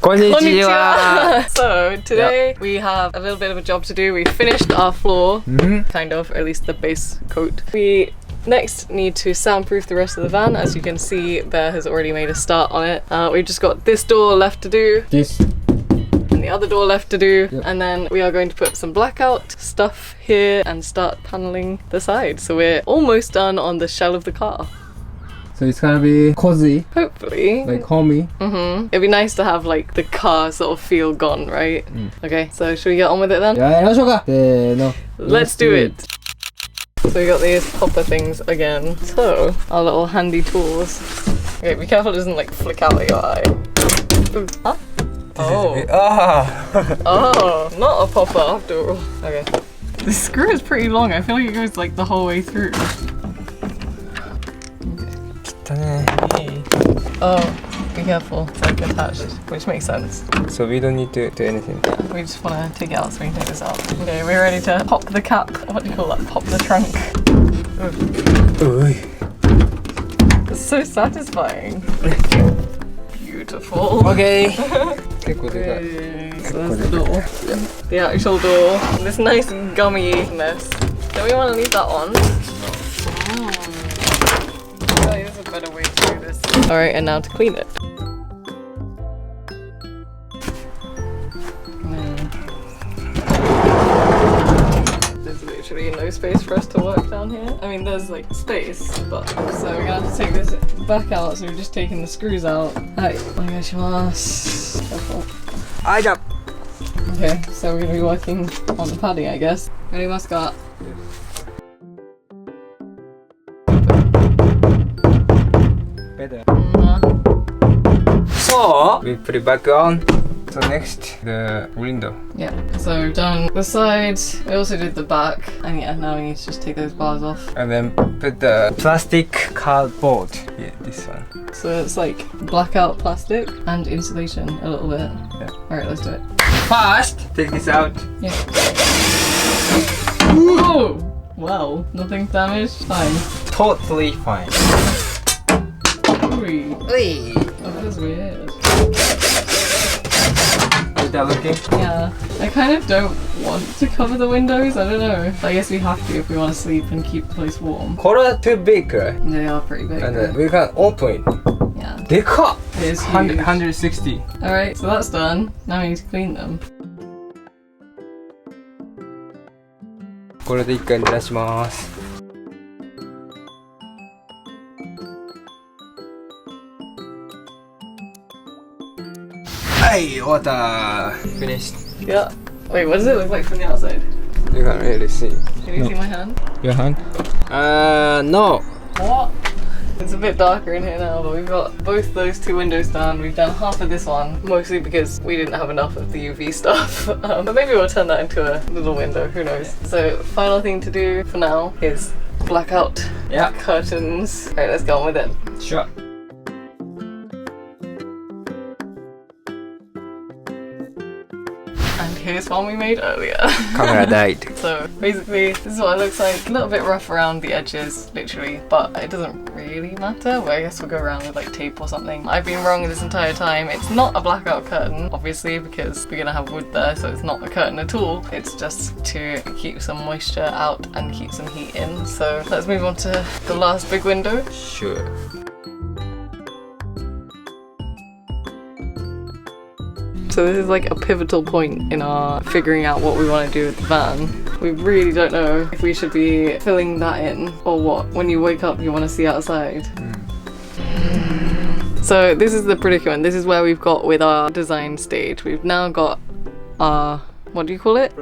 Konnichiwa! So today we have a little bit of a job to do. We finished our floor, kind of, or at least the base coat. We next need to soundproof the rest of the van. As you can see, Bear has already made a start on it. We've just got this door left to do. And the other door left to do. And then we are going to put some blackout stuff here and start paneling the side. So we're almost done on the shell of the car. So it's gonna be cozy, Hopefully. like homey. It'd be nice to have like the car sort of feel gone, right? Okay, so should we get on with it then? やりましょうか。せーの。 Let's do it! So we got these popper things again. So, our little handy tools. Okay, be careful it doesn't like flick out of your eye. Ooh. Huh? Oh. Oh, not a popper after all. Okay. The screw is pretty long. I feel like it goes like the whole way through. Oh, be careful. It's like attached, which makes sense. So we don't need to do anything. Yeah, we just want to take it out so we can take this out. Okay, we're ready to pop the cap. What do you call that? Pop the trunk. It's so satisfying. Beautiful. Okay. So that's the door. The actual door. This nice gummy-ness. Don't we want to leave that on? There's a better way to do this. Alright, and now to clean it. There's literally no space for us to work down here. I mean, there's like space, but so we're gonna have to take this back out. So we've just taken the screws out. Careful. Okay, so we're gonna be working on the padding, I guess. Ready, mascot? Better. So we put it back on. So next, the window. Yeah, so we've done the sides, we also did the back, and yeah, now we need to just take those bars off. And then put the plastic cardboard. Yeah, this one. So it's like blackout plastic and insulation a little bit. Yeah. Alright, let's do it. First, take this out. Yeah. Whoa! Well, nothing damaged? Fine. Totally fine. Ooh. Hey. Oh, that was weird. Is that looking? Yeah. I kind of don't want to cover the windows, I don't know. I guess we have to if we want to sleep and keep the place warm. Color too big, right? They are pretty big. And we can open it. Yeah. でかっ! It is huge. 160. Alright, so that's done. Now we need to clean them. これで一回濡らします。はい、終わった。Finished. Yeah. Wait, what does it look like from the outside? You can't really see. Can you see my hand? Your hand? No. What? It's a bit darker in here now, but we've got both those two windows done. We've done half of this one, mostly because we didn't have enough of the UV stuff. But maybe we'll turn that into a little window, who knows. So final thing to do for now is blackout curtains. Alright, let's get on with it. Sure. And here's one we made earlier. Camera died. So basically, this is what it looks like. A little bit rough around the edges, literally, but it doesn't really matter. Well, I guess we'll go around with like tape or something. I've been wrong this entire time. It's not a blackout curtain, obviously, because we're gonna have wood there, so it's not a curtain at all. It's just to keep some moisture out and keep some heat in. So let's move on to the last big window. Sure. So this is like a pivotal point in our figuring out what we want to do with the van. We really don't know if we should be filling that in or what. When you wake up you want to see outside. So this is the predicament. This is where we've got with our design stage. We've now got our, what do you call it?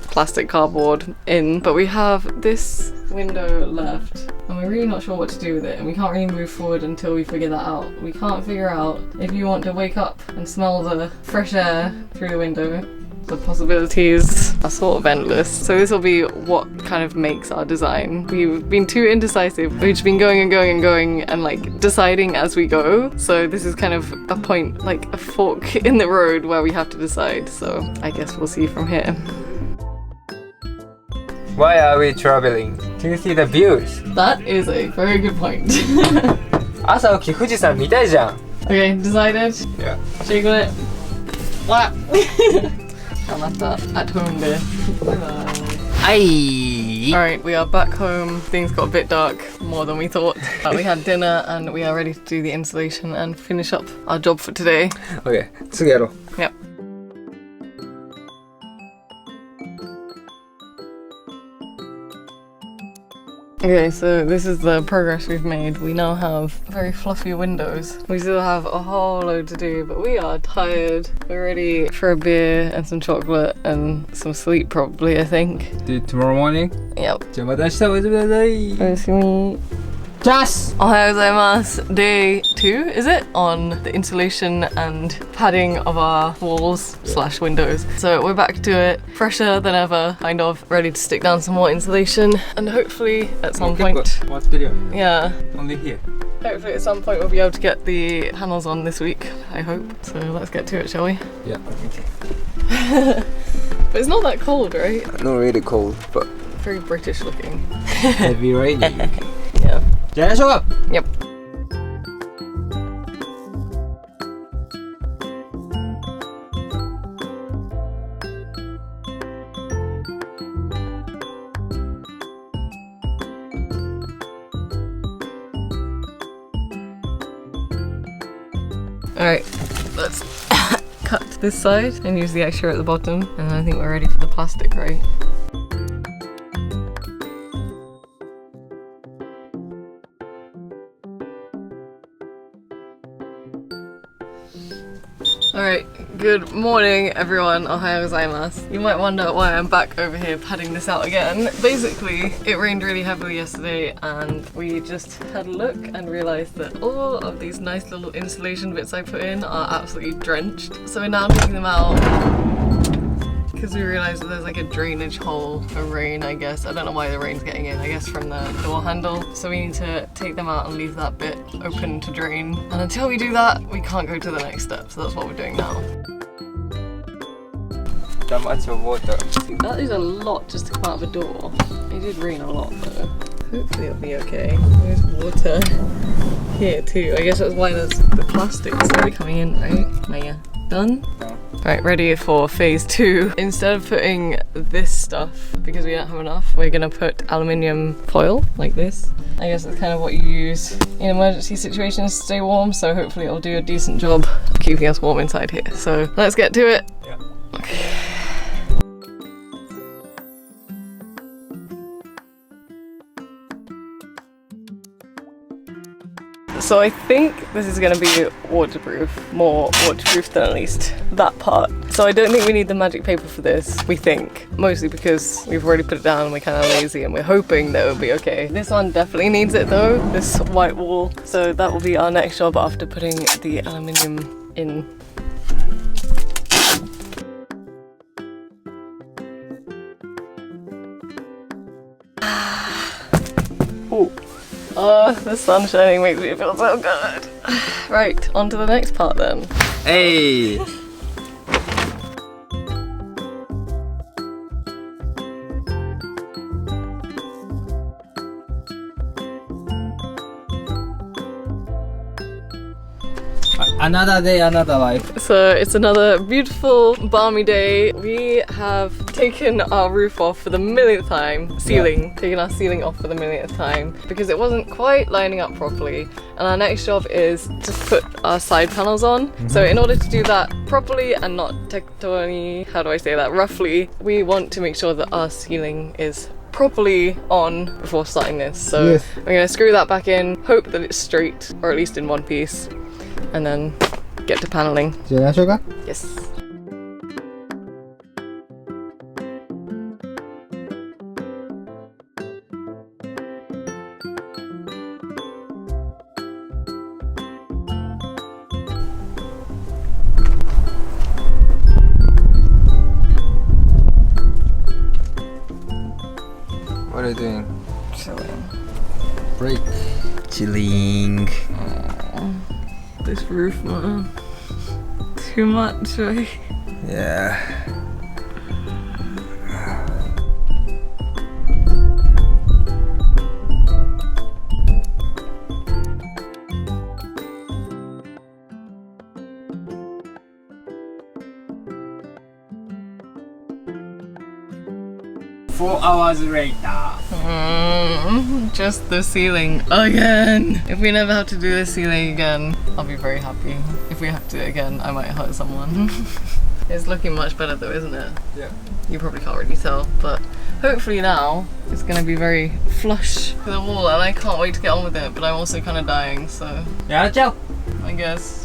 Plastic cardboard in, but we have this window left and we're really not sure what to do with it, and we can't really move forward until we figure that out. We can't figure out if you want to wake up and smell the fresh air through the window. The possibilities are sort of endless. So this will be what kind of makes our design. We've been too indecisive. We've just been going and going and going and like deciding as we go. So this is kind of a point, like a fork in the road where we have to decide. So I guess we'll see from here. Why are we traveling? To see the views. That is a very good point. 朝起き富士山見たいじゃん。Okay, decided? Yeah. Jiggle it. What? I'll have that at home there. Aye. Alright, we are back home. Things got a bit dark, more than we thought. We had dinner and we are ready to do the installation and finish up our job for today. Okay, 次やろう。 Yep. Okay, so this is the progress we've made. We now have very fluffy windows. We still have a whole load to do, but we are tired. We're ready for a beer and some chocolate and some sleep probably, I think. Do it tomorrow morning? Yep. じゃあまた明日おやすみなさい。おやすみ。 Just! Ohayou gozaimasu. Day 2, is it? On the insulation and padding of our walls / windows. So we're back to it, fresher than ever, kind of, ready to stick down some more insulation and hopefully at some point, 終わってるよね。 yeah, Only here. hopefully at some point we'll be able to get the panels on this week, I hope. So let's get to it, shall we? Yeah. But it's not that cold, right? Not really cold, but Very British looking. Heavy raining. Yeah. じゃあやりましょうか。 Yep. Alright, let's cut this side and use the extra at the bottom, and then I think we're ready for the plastic, right? Alright, good morning everyone, ohayou gozaimasu. You might wonder why I'm back over here padding this out again. Basically, it rained really heavily yesterday and we just had a look and realised that all of these nice little insulation bits I put in are absolutely drenched. So we're now taking them out because we realised that there's like a drainage hole for rain, I guess. I don't know why the rain's getting in, I guess from the door handle. So we need to take them out and leave that bit open to drain. And until we do that, we can't go to the next step. So that's what we're doing now. That much of water. That is a lot just to come out of a door. It did rain a lot though. Hopefully it'll be okay. There's water here too. I guess that's why there's the plastic slowly coming in, right? Maya, done? Done. Right, ready for phase 2. Instead of putting this stuff, because we don't have enough, we're gonna put aluminium foil like this. I guess that's kind of what you use in emergency situations to stay warm, so hopefully it'll do a decent job of keeping us warm inside here. So let's get to it. Yeah. Okay. So I think this is going to be waterproof, more waterproof than at least that part. So I don't think we need the magic paper for this, we think. Mostly because we've already put it down and we're kind of lazy and we're hoping that it'll be okay. This one definitely needs it though, this white wall. So that will be our next job after putting the aluminium in. Oh. The sun shining makes me feel so good. Right, on to the next part then. Hey. Another day, another life. So it's another beautiful, balmy day. We have taken our roof off for the millionth time, taken our ceiling off for the millionth time because it wasn't quite lining up properly. And our next job is to put our side panels on. So in order to do that properly and not tectoni, how do I say that, roughly, we want to make sure that our ceiling is properly on before starting this. So Yes. I'm gonna screw that back in, hope that it's straight, or at least in one piece, and then get to paneling. じゃあやりましょうか。 Yes. What are you doing? Chilling. Break. Chilling. This roof, man. Too much, right? Yeah. 4 hours later. Just the ceiling again. If we never have to do the ceiling again, I'll be very happy. If we have to again, I might hurt someone. It's looking much better though, isn't it? Yeah. You probably can't really tell, but hopefully now it's gonna be very flush to the wall, and I can't wait to get on with it, but I'm also kind of dying, so やっちゃおう I guess.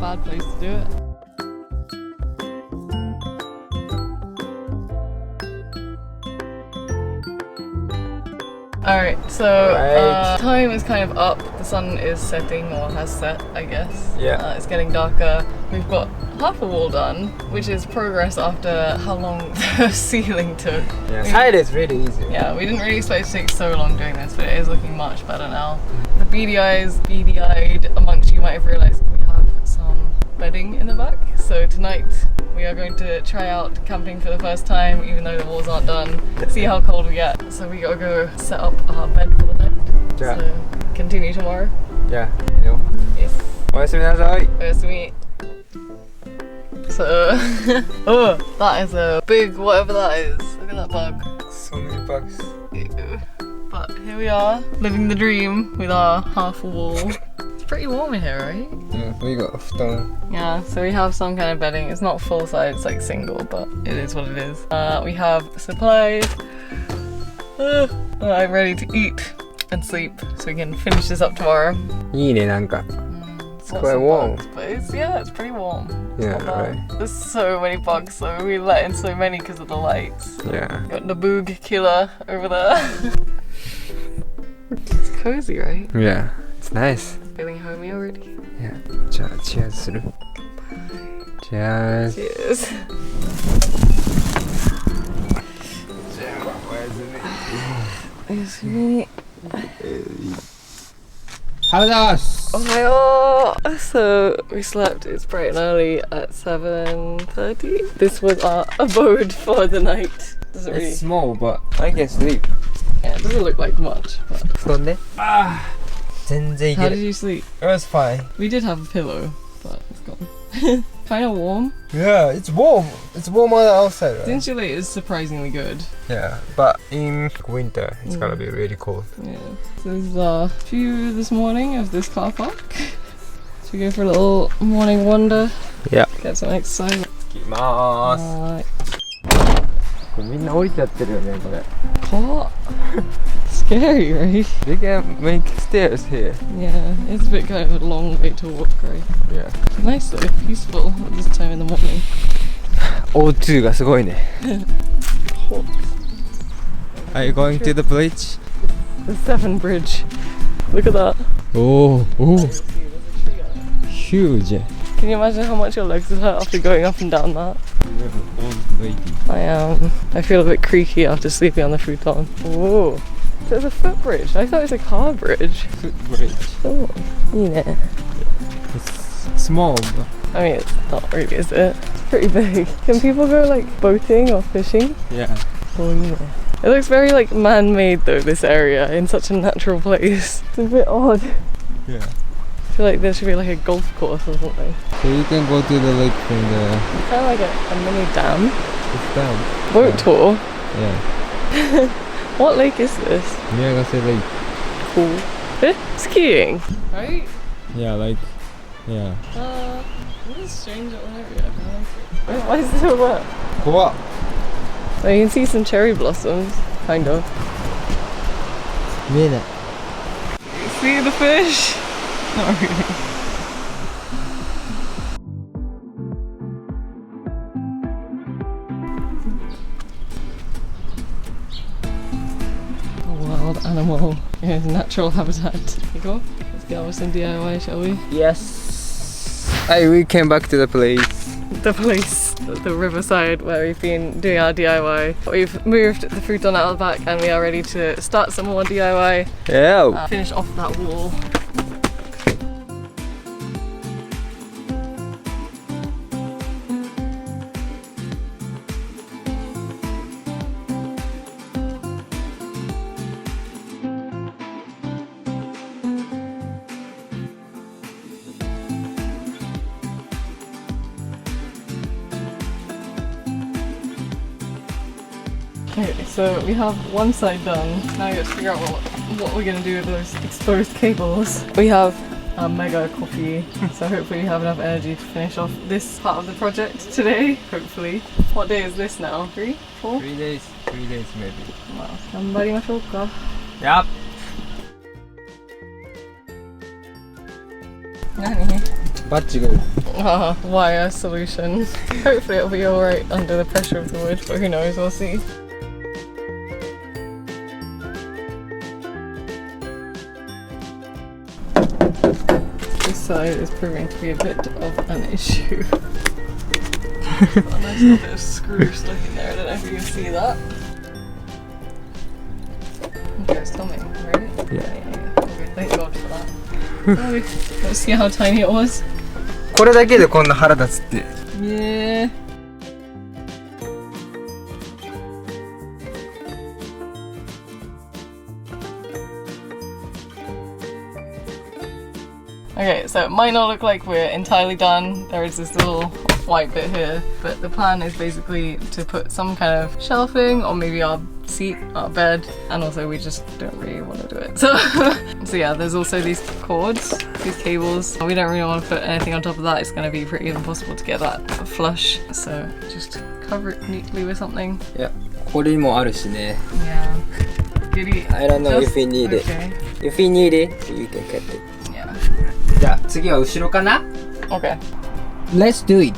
Bad place to do it. Alright, so time is kind of up. The sun is setting, or has set, I guess. Yeah. It's getting darker. We've got half a wall done, which is progress after how long the ceiling took. Yeah, side is really easy. Yeah, we didn't really expect it to take so long doing this, but it is looking much better now. The beady-eyed amongst you might have realised we have some bedding in the back. So tonight we are going to try out camping for the first time, even though the walls aren't done. See how cold we get. So we gotta go set up our bed for the night. Yeah. So continue tomorrow. Yeah. Yo. Yes. おやすみなさい Oyasumi. So, oh, that is a big whatever that is. Look at that bug. So many bugs. Ew. But here we are, living the dream with our half a wall. It's pretty warm in here, right? Yeah, we got a stone. Yeah, so we have some kind of bedding. It's not full size, it's like single, but it is what it is. We have supplies. I'm ready to eat and sleep so we can finish this up tomorrow. いいね、なんか。It's quite warm. Bugs, but it's pretty warm. Yeah, Not bad. right. There's so many bugs, so we let in so many because of the lights. Yeah. Got the boog killer over there. It's cozy, right? Yeah, it's nice. Feeling homey already? Yeah. じゃあ、チアーズする Cheers. Cheers. じゃあ、おやすみ。おやすみ。Ohayo! So we slept, it's bright and early at 7:30. This was our abode for the night. Doesn't really... It's small, but I can sleep. Yeah, it doesn't look like much, but... 布団ね。全然い How け did る。 you sleep? It was fine. We did have a pillow, but it's gone. Kind of warm. Yeah, it's warm. It's warmer than outside, The insulate is surprisingly good. Yeah, but in winter, it's gonna be really cold. Yeah. So this is our view this morning of this car park. Should we go for a little morning wander? Yeah. Get some exercise. 行きまーす。 Alright. これみんな降りちゃってるよね、これ。 What? Scary, right? They can make stairs here. Yeah, it's a bit kind of a long way to walk, right? Yeah. Nice though, peaceful at this time in the morning. O2 がすごいね。 Hot. Are you going to the bridge? The Severn Bridge. Look at that. Oh, huge. Can you imagine how much your legs would hurt after going up and down that? Old lady. I feel a bit creaky after sleeping on the futon. Whoa. So it's a footbridge. I thought it was a car bridge. Footbridge. Oh, yeah. It's small. But I mean, it's not really, is it? It's pretty big. Can people go like boating or fishing? yeah. Oh, yeah. It looks very like man-made though, this area, in such a natural place. It's a bit odd. Yeah. I feel like there should be like a golf course or something. So you can go to the lake from the Kind of like a mini dam. this dam. Boat tour. Yeah. What lake is this? Miyagase Lake. Cool. Skiing. Right? Yeah, like yeah. This is a strange little area. I like it. Why is it so wet? 怖っ Well, you can see some cherry blossoms, kind of. 見えない See the fish? Not really. A wild animal in his natural habitat. Here you go. Let's get on with some DIY, shall we? Yes. Hey, we came back to the place. The place. the riverside where we've been doing our DIY. We've moved the futon out of the back and we are ready to start some more DIY. Yeah. Finish off that wall. Okay, so we have one side done. Now we have to figure out what we're gonna do with those exposed cables. We have a mega coffee, so hopefully we have enough energy to finish off this part of the project today. Hopefully. What day is this now? 3? 4? 3 days. 3 days maybe. Wow. 頑張りましょうか. Yep. 何? Bachigo. Wire solution. Hopefully it'll be alright under the pressure of the wood, but who knows, we'll see. This side is proving to be a bit of an issue. Got a nice little bit of screw stuck in there, I don't know if you can see that. Okay, it's coming, right? Yeah. Okay, thank God for that. Let's see how tiny it was. これだけでこんな腹立つって。Yeah. Okay, so it might not look like we're entirely done. There is this little white bit here, but the plan is basically to put some kind of shelving or maybe our seat, our bed, and also we just don't really want to do it. So, so yeah, there's also these cords, these cables. We don't really want to put anything on top of that. It's going to be pretty impossible to get that flush. So just cover it neatly with something. Yeah. これもあるしね。 Yeah. Giddy. I don't know Just- if you need it. Okay. If you need it, you can cut it. Yeah. じゃあ次は後ろかな Okay. Let's do it!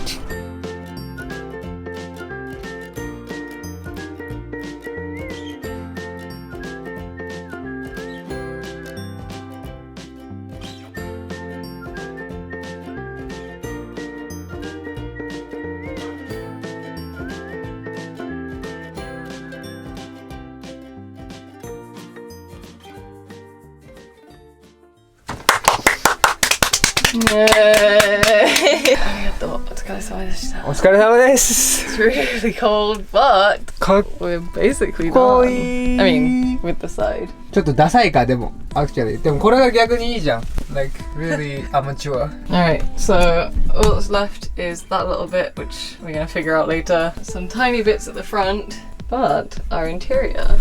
Yay! ありがとう。お疲れ様でした。お疲れ様です It's really cold, but かっ we're basically こ done. いい I mean, with the side. ちょっとダサいかでも actually でもこれが逆にいいじゃん Like really amateur Alright, so all that's left is that little bit, which we're gonna figure out later. Some tiny bits at the front, but our interior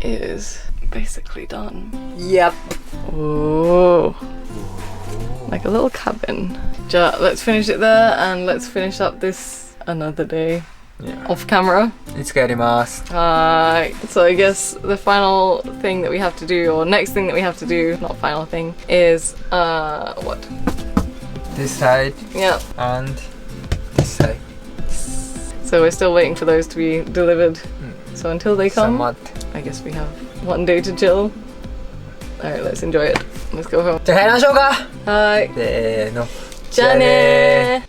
is basically done. Yep Oh, like a little cabin. Let's finish it there and let's finish up this another day Yeah. off camera. いつかやります So I guess the final thing that we have to do, or next thing that we have to do, not final thing, is what? This side Yeah. and this side So we're still waiting for those to be delivered. So until they come, 待って I guess we have one day to chill. Alright, let's enjoy it. Let's go home. じゃあ帰りましょうかはい。せーのじゃあねー。